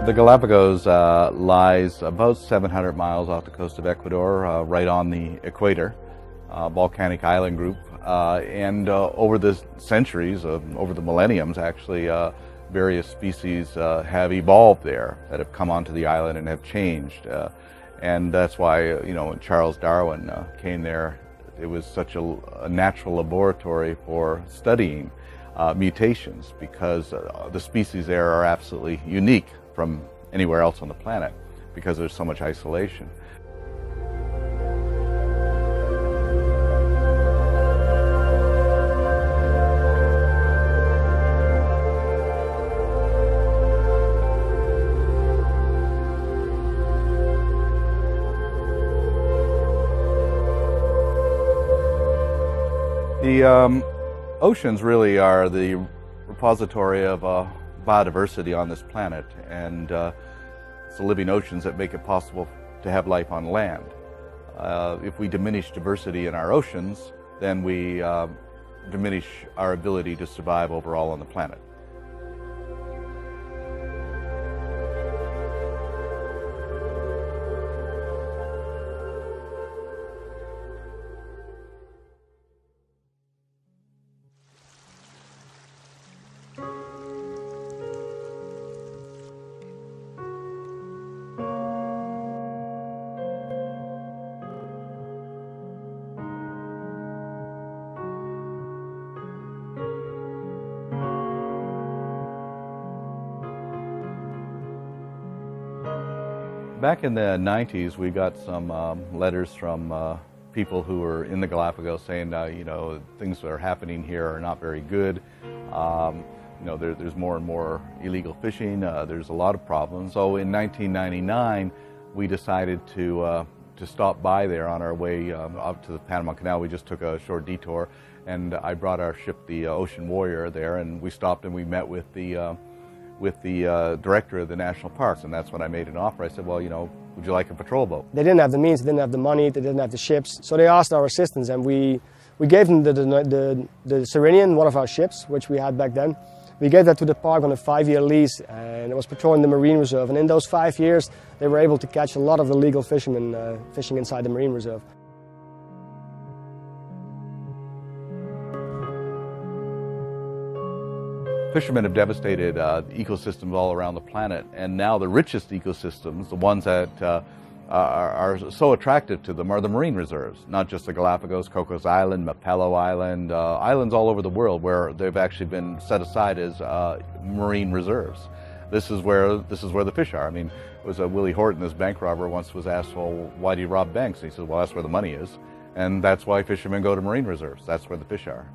The Galapagos lies about 700 miles off the coast of Ecuador, right on the equator, volcanic island group. And over the centuries, over the millenniums actually, various species have evolved there that have come onto the island and have changed. And that's why, when Charles Darwin came there, it was such a natural laboratory for studying mutations, because the species there are absolutely unique from anywhere else on the planet because there's so much isolation. The oceans really are the repository of biodiversity on this planet, and it's the living oceans that make it possible to have life on land. If we diminish diversity in our oceans, then we diminish our ability to survive overall on the planet. Back in the 90s, we got some letters from people who were in the Galapagos saying, things that are happening here are not very good. There's more and more illegal fishing. There's a lot of problems. So in 1999, we decided to stop by there on our way up to the Panama Canal. We just took a short detour, and I brought our ship, the Ocean Warrior, there, and we stopped and we met with the director of the national parks, and that's when I made an offer. I said, well, would you like a patrol boat? They didn't have the means, they didn't have the money, they didn't have the ships, so they asked our assistance, and we gave them the Serenian, one of our ships, which we had back then. We gave that to the park on a 5-year lease, and it was patrolling the marine reserve, and in those 5 years they were able to catch a lot of illegal fishermen fishing inside the marine reserve. Fishermen have devastated ecosystems all around the planet, and now the richest ecosystems, the ones that are so attractive to them, are the marine reserves. Not just the Galapagos, Cocos Island, Mapello Island, islands all over the world where they've actually been set aside as marine reserves. This is where the fish are. I mean, it was Willie Horton, this bank robber, once was asked, well, why do you rob banks? And he said, well, that's where the money is. And that's why fishermen go to marine reserves. That's where the fish are.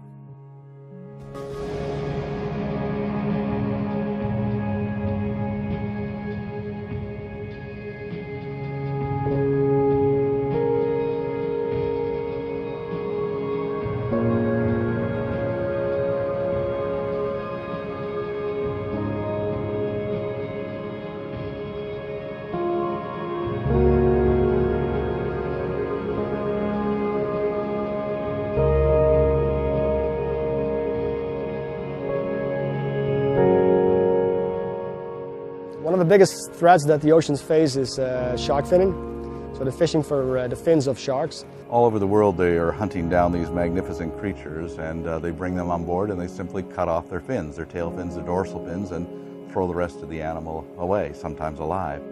One of the biggest threats that the oceans face is shark finning, so the fishing for the fins of sharks. All over the world they are hunting down these magnificent creatures, and they bring them on board and they simply cut off their fins, their tail fins, their dorsal fins, and throw the rest of the animal away, sometimes alive.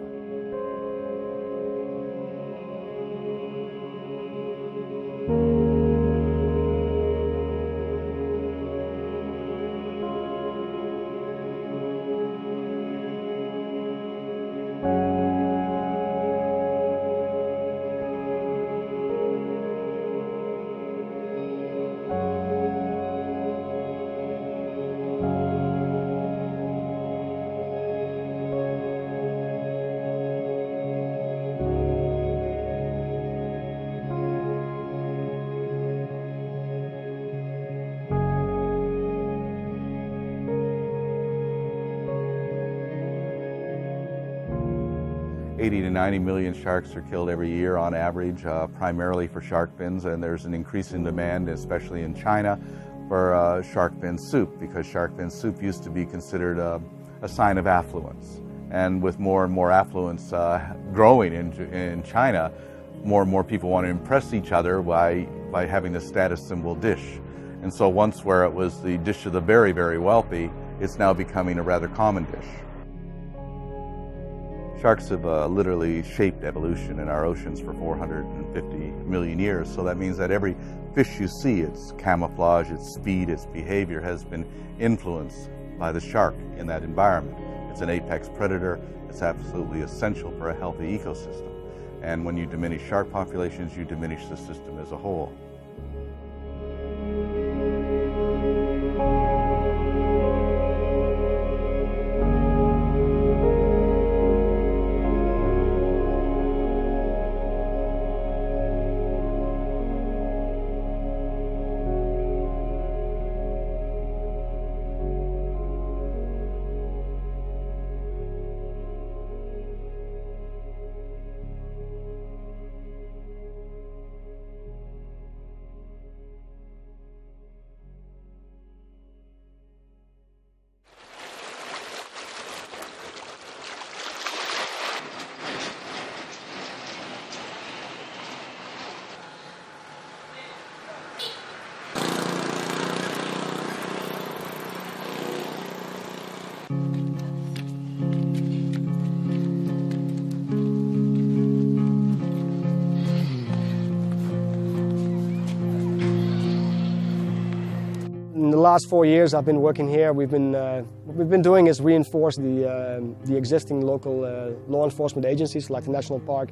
$80 to 90 million sharks are killed every year on average, primarily for shark fins, and there's an increasing demand, especially in China, for shark fin soup, because shark fin soup used to be considered a sign of affluence. And with more and more affluence growing in China, more and more people want to impress each other by having the status symbol dish. And so once where it was the dish of the very, very wealthy, it's now becoming a rather common dish. Sharks have literally shaped evolution in our oceans for 450 million years. So that means that every fish you see, its camouflage, its speed, its behavior has been influenced by the shark in that environment. It's an apex predator. It's absolutely essential for a healthy ecosystem. And when you diminish shark populations, you diminish the system as a whole. In the last 4 years I've been working here, what we've been doing is reinforce the existing local law enforcement agencies like the National Park,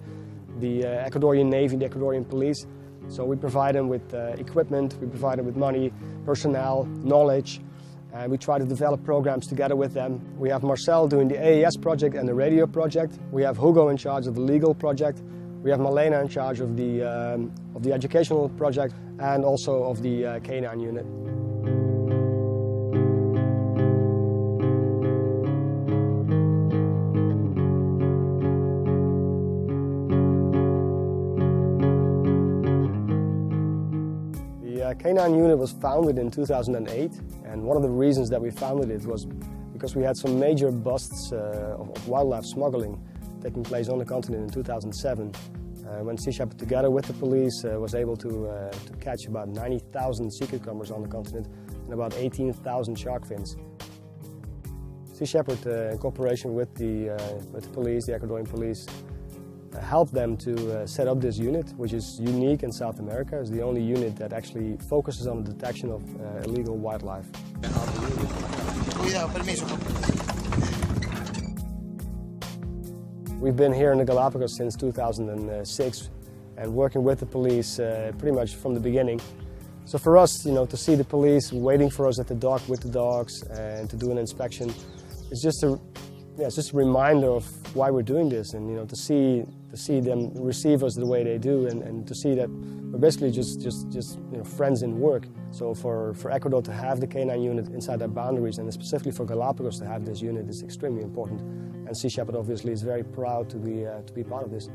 the Ecuadorian Navy, the Ecuadorian Police. So we provide them with equipment, we provide them with money, personnel, knowledge, and we try to develop programs together with them. We have Marcel doing the AES project and the radio project. We have Hugo in charge of the legal project. We have Malena in charge of the educational project and also of the canine unit. The canine unit was founded in 2008, and one of the reasons that we founded it was because we had some major busts of wildlife smuggling taking place on the continent in 2007. When Sea Shepherd, together with the police, was able to catch about 90,000 sea cucumbers on the continent and about 18,000 shark fins. Sea Shepherd, in cooperation with the police, the Ecuadorian police, helped them to set up this unit, which is unique in South America. It's the only unit that actually focuses on the detection of illegal wildlife. We've been here in the Galapagos since 2006 and working with the police pretty much from the beginning. So for us, to see the police waiting for us at the dock with the dogs and to do an inspection, it's just a reminder of why we're doing this, and to see them receive us the way they do, and to see that we're basically just friends in work. So for Ecuador to have the canine unit inside their boundaries, and specifically for Galapagos to have this unit, is extremely important. And Sea Shepherd obviously is very proud to be part of this.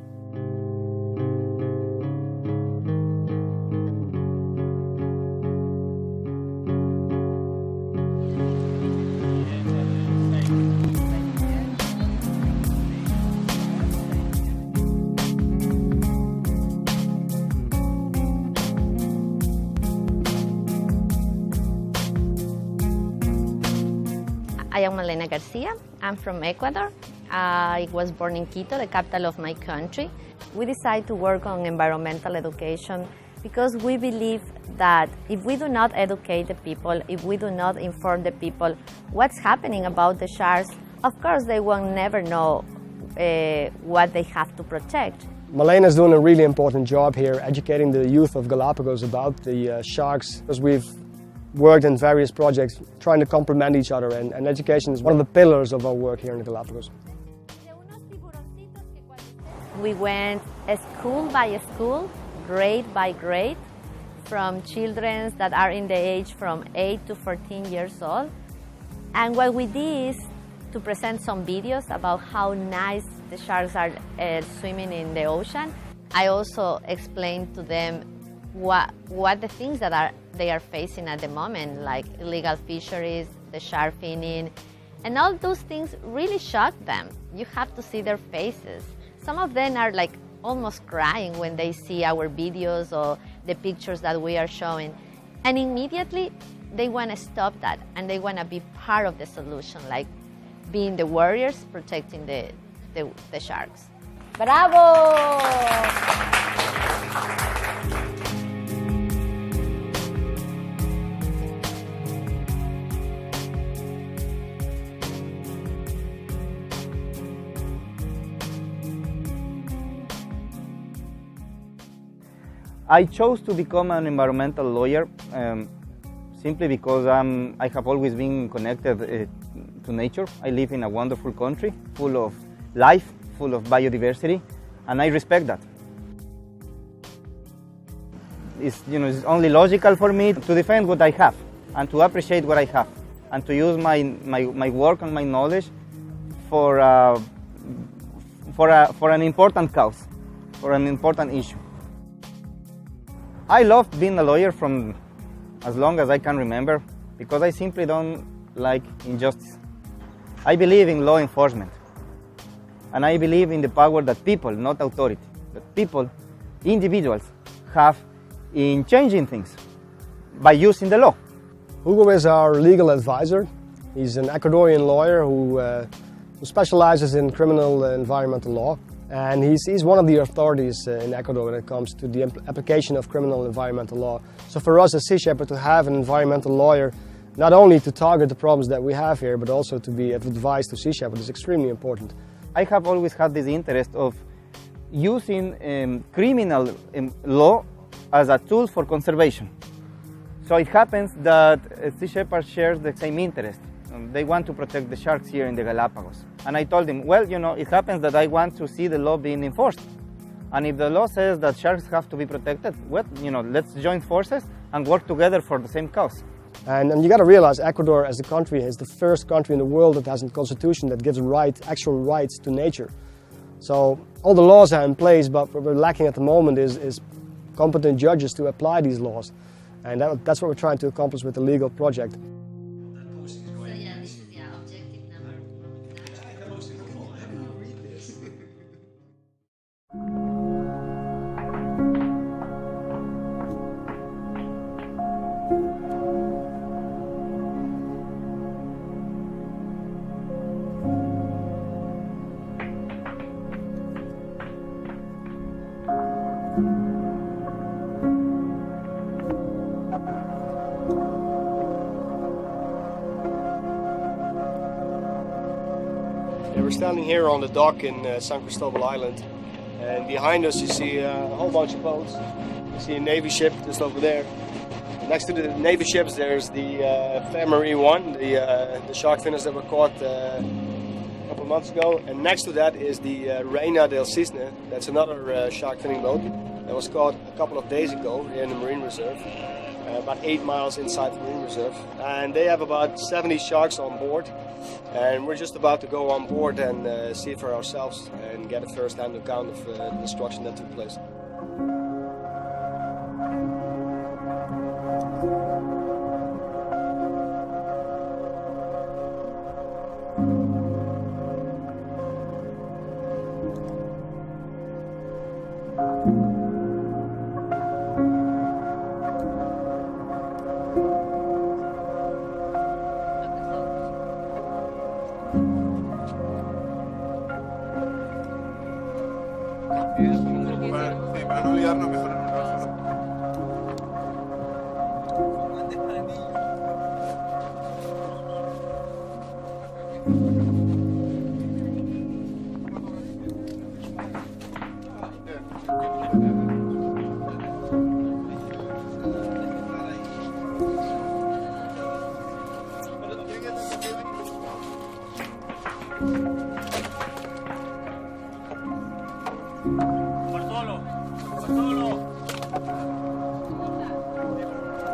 I am Malena Garcia. I'm from Ecuador. I was born in Quito, the capital of my country. We decided to work on environmental education because we believe that if we do not educate the people, if we do not inform the people what's happening about the sharks, of course they will never know what they have to protect. Malena is doing a really important job here, educating the youth of Galapagos about the sharks, because we've worked in various projects trying to complement each other, and education is one of the pillars of our work here in the Galapagos. We went school by school, grade by grade, from children that are in the age from 8 to 14 years old. And what we did is to present some videos about how nice the sharks are swimming in the ocean. I also explained to them what the things that they are facing at the moment, like illegal fisheries, the shark finning, And all those things really shock them. You have to see their faces. Some of them are like almost crying when they see our videos or the pictures that we are showing. And immediately they want to stop that and they want to be part of the solution, like being the warriors protecting the sharks. Bravo! I chose to become an environmental lawyer simply because I have always been connected to nature. I live in a wonderful country full of life, full of biodiversity, and I respect that. It's only logical for me to defend what I have and to appreciate what I have and to use my work and my knowledge for an important cause, for an important issue. I loved being a lawyer from as long as I can remember because I simply don't like injustice. I believe in law enforcement and I believe in the power that people, not authority, that people, individuals have in changing things by using the law. Hugo is our legal advisor. He's an Ecuadorian lawyer who specializes in criminal environmental law. And he's one of the authorities in Ecuador when it comes to the application of criminal environmental law. So for us as Sea Shepherd to have an environmental lawyer, not only to target the problems that we have here, but also to be of advice to Sea Shepherd is extremely important. I have always had this interest of using criminal law as a tool for conservation. So it happens that Sea Shepherd shares the same interest. They want to protect the sharks here in the Galápagos. And I told him, well, it happens that I want to see the law being enforced. And if the law says that sharks have to be protected, well, let's join forces and work together for the same cause. And you got to realize Ecuador as a country is the first country in the world that has a constitution that gives actual rights to nature. So all the laws are in place, but what we're lacking at the moment is competent judges to apply these laws. And that's what we're trying to accomplish with the legal project. We're standing here on the dock in San Cristobal Island, and behind us you see a whole bunch of boats. You see a Navy ship just over there. Next to the Navy ships there's the Marie 1, the shark finners that were caught a couple of months ago, and next to that is the Reina del Cisne. That's another shark finning boat that was caught a couple of days ago here in the Marine Reserve. About 8 miles inside the Marine Reserve, and they have about 70 sharks on board, and we're just about to go on board and see it for ourselves and get a first-hand account of the destruction that took place. Para no olvidarnos mejor en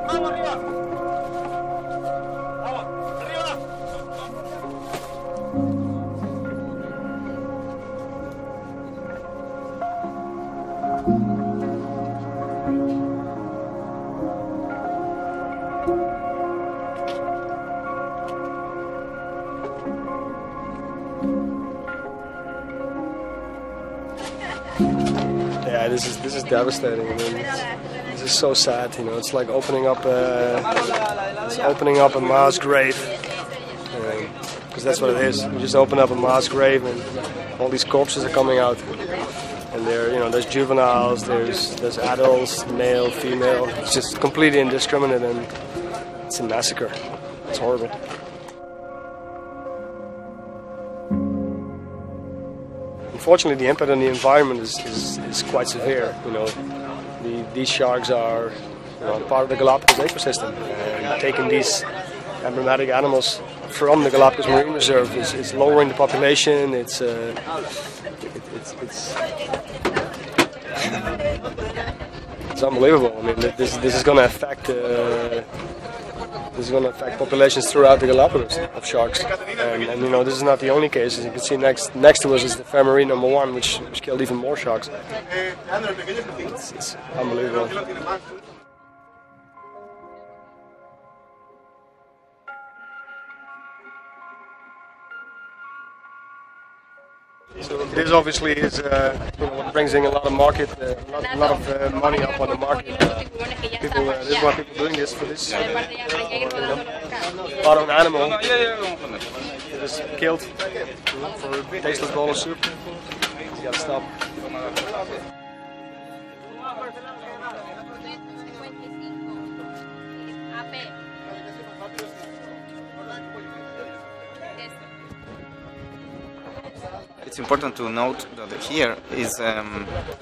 ¡Vamos arriba! ¡Vamos! ¡Arriba! this is devastating. I mean, this is so sad. You know, it's like opening up a mass grave, because that's what it is. You just open up a mass grave, and all these corpses are coming out. And there's juveniles, there's adults, male, female. It's just completely indiscriminate, and it's a massacre. It's horrible. Unfortunately, the impact on the environment is quite severe. You know, these sharks are part of the Galapagos ecosystem, and taking these emblematic animals from the Galapagos Marine Reserve is lowering the population. It's unbelievable. I mean, this is going to affect populations throughout the Galapagos of sharks. And this is not the only case. As you can see, next to us is the Marine number 1, which killed even more sharks. It's unbelievable. So this obviously is what brings in a lot of market, a lot of money up on the market. This is why people doing this for this. Part of an animal that is killed for a tasteless bowl of soup. You gotta stop. It's important to note that here is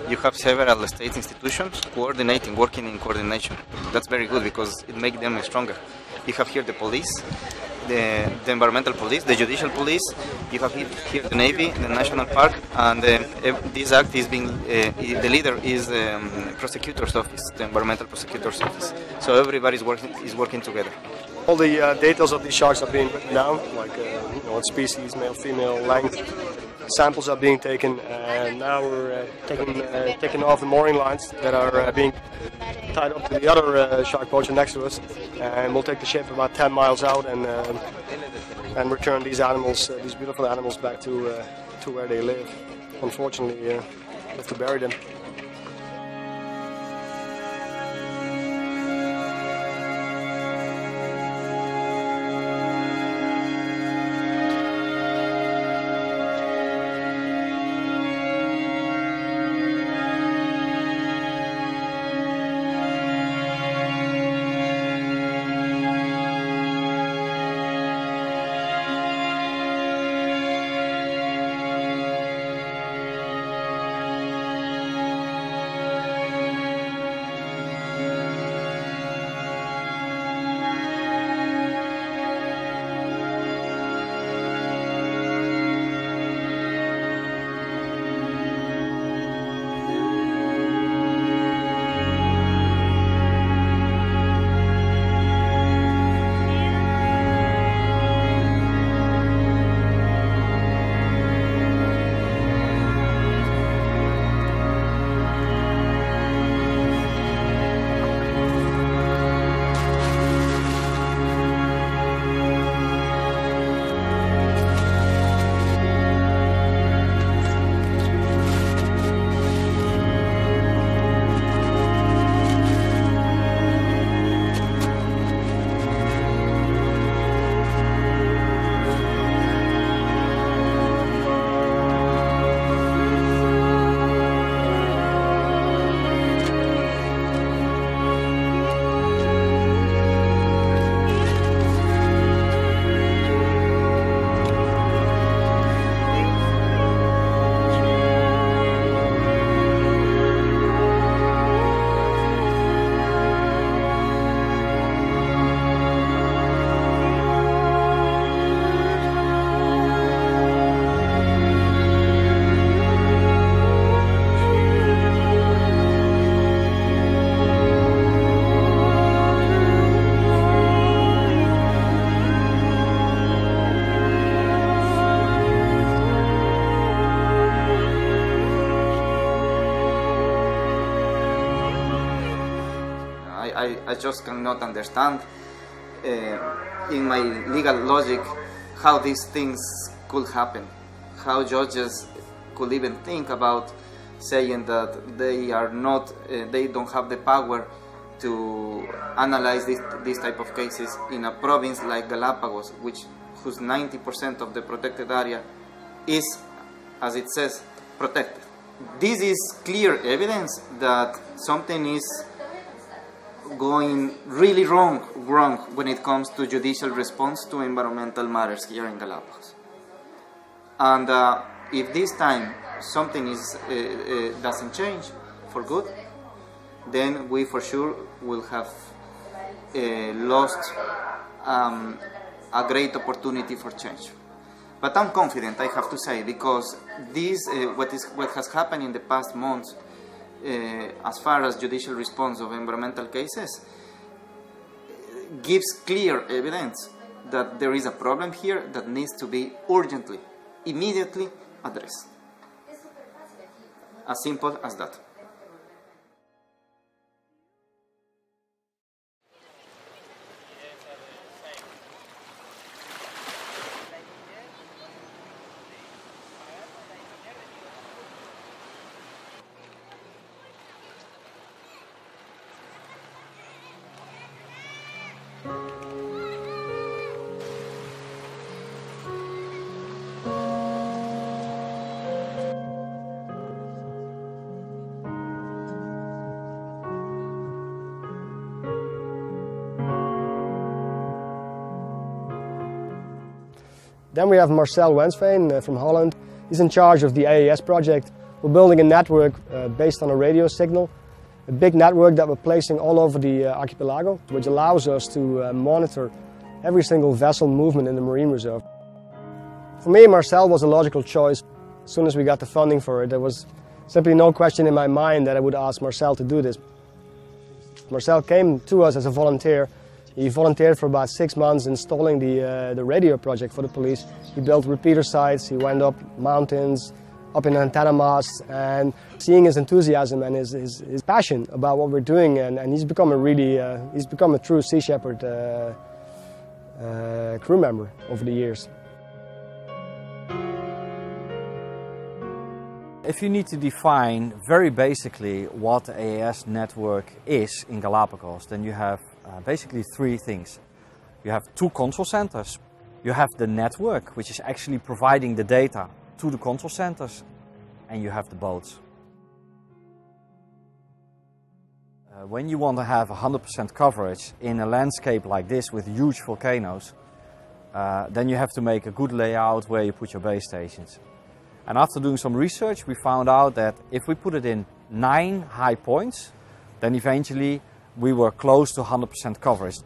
you have several state institutions working in coordination. That's very good because it makes them stronger. You have here the police, the environmental police, the judicial police. You have here the Navy, the National Park, and this act is being the leader is the prosecutor's office, the environmental prosecutor's office. So everybody is working together. All the details of these sharks are being written down, like what species, male, female, length. Samples are being taken, and now we're taking off the mooring lines that are being tied up to the other shark poacher next to us, and we'll take the ship about 10 miles out and return these animals, these beautiful animals, back to where they live. Unfortunately, we have to bury them. I just cannot understand in my legal logic how these things could happen, how judges could even think about saying that they are not, they don't have the power to analyze this type of cases in a province like Galápagos, whose 90% of the protected area is, as it says, protected. This is clear evidence that something is going really wrong when it comes to judicial response to environmental matters here in Galápagos. And if this time something doesn't change for good, then we for sure will have lost a great opportunity for change. But I'm confident, I have to say, because this what has happened in the past months as far as judicial response of environmental cases gives clear evidence that there is a problem here that needs to be urgently, immediately addressed. As simple as that. Then we have Marcel Wensveen from Holland. He's in charge of the AES project. We're building a network based on a radio signal, a big network that we're placing all over the archipelago, which allows us to monitor every single vessel movement in the marine reserve. For me, Marcel was a logical choice. As soon as we got the funding for it, there was simply no question in my mind that I would ask Marcel to do this. Marcel came to us as a volunteer. He volunteered for about 6 months installing the radio project for the police. He built repeater sites, he went up mountains, up in antenna masts, and seeing his enthusiasm and his passion about what we're doing, and he's become a true Sea Shepherd crew member over the years. If you need to define very basically what the AES network is in Galápagos, then you have basically 3 things. You have 2 control centers. You have the network, which is actually providing the data to the control centers, and you have the boats. When you want to have 100% coverage in a landscape like this with huge volcanoes, then you have to make a good layout where you put your base stations. And after doing some research, we found out that if we put it in 9 high points, then eventually we were close to 100% coverage.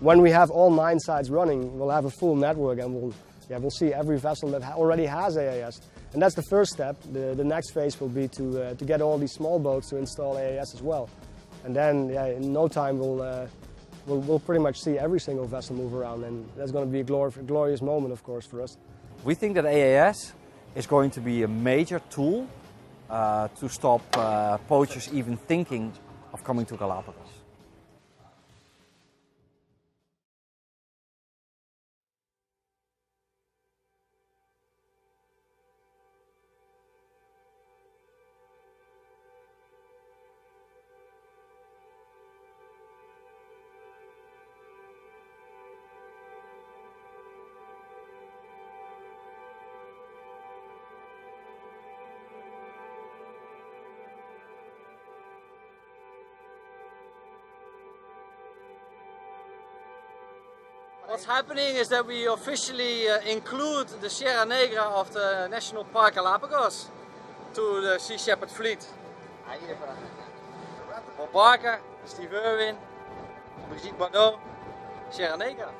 When we have all 9 sites running, we'll have a full network, and we'll see every vessel that already has AES. And that's the first step. The next phase will be to get all these small boats to install AES as well. And then in no time we'll pretty much see every single vessel move around, and that's going to be a glorious moment, of course, for us. We think that AES is going to be a major tool to stop poachers even thinking of coming to Galápagos. What's happening is that we officially include the Sierra Negra of the National Park Galápagos to the Sea Shepherd fleet. Bob Barker, Steve Irwin, Brigitte Bardot, Sierra Negra.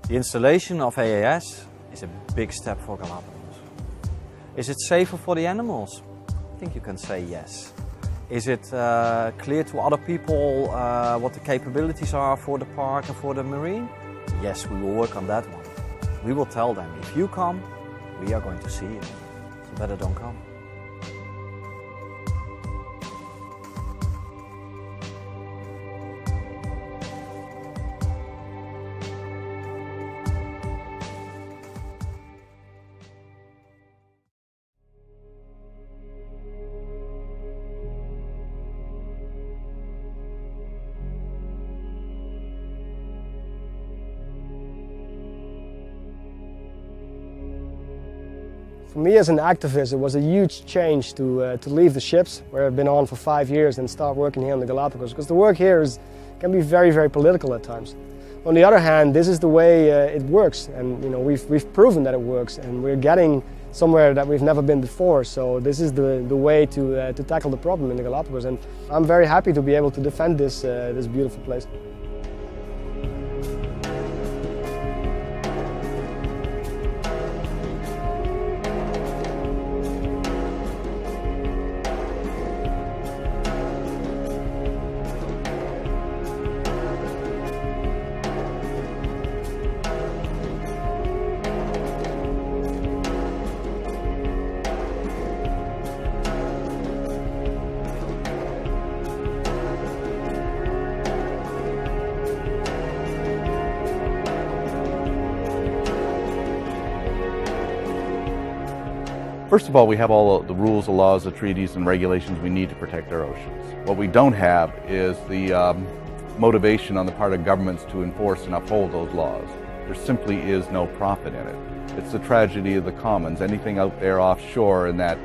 The installation of AAS is a big step for Galapagos. Is it safer for the animals? I think you can say yes. Is it clear to other people what the capabilities are for the park and for the marine? Yes, we will work on that one. We will tell them, if you come, we are going to see you. So better don't come. For me as an activist, it was a huge change to leave the ships, where I've been on for 5 years, and start working here on the Galapagos, because the work here can be very, very political at times. On the other hand, this is the way it works, and we've proven that it works, and we're getting somewhere that we've never been before. So this is the way to tackle the problem in the Galapagos, and I'm very happy to be able to defend this beautiful place. First of all, we have all the rules, the laws, the treaties, and regulations we need to protect our oceans. What we don't have is the motivation on the part of governments to enforce and uphold those laws. There simply is no profit in it. It's the tragedy of the commons. Anything out there offshore in that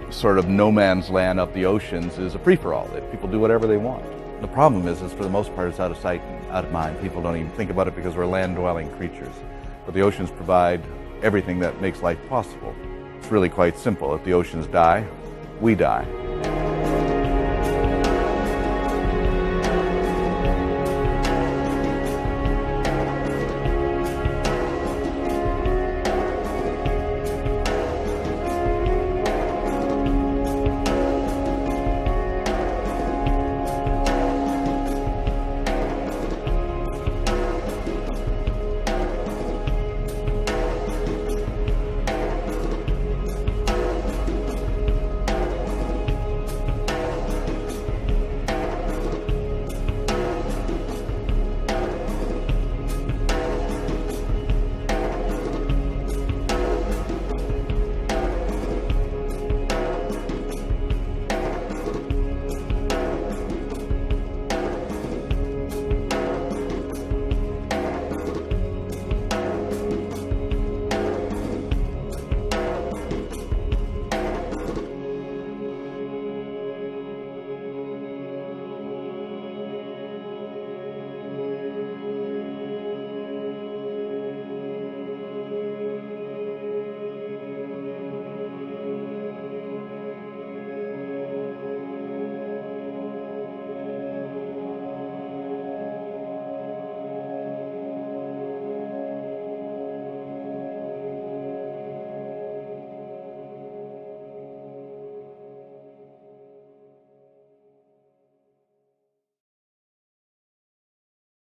sort of no man's land of the oceans is a free-for-all. People do whatever they want. The problem is for the most part, it's out of sight and out of mind. People don't even think about it because we're land-dwelling creatures. But the oceans provide everything that makes life possible. It's really quite simple. If the oceans die, we die.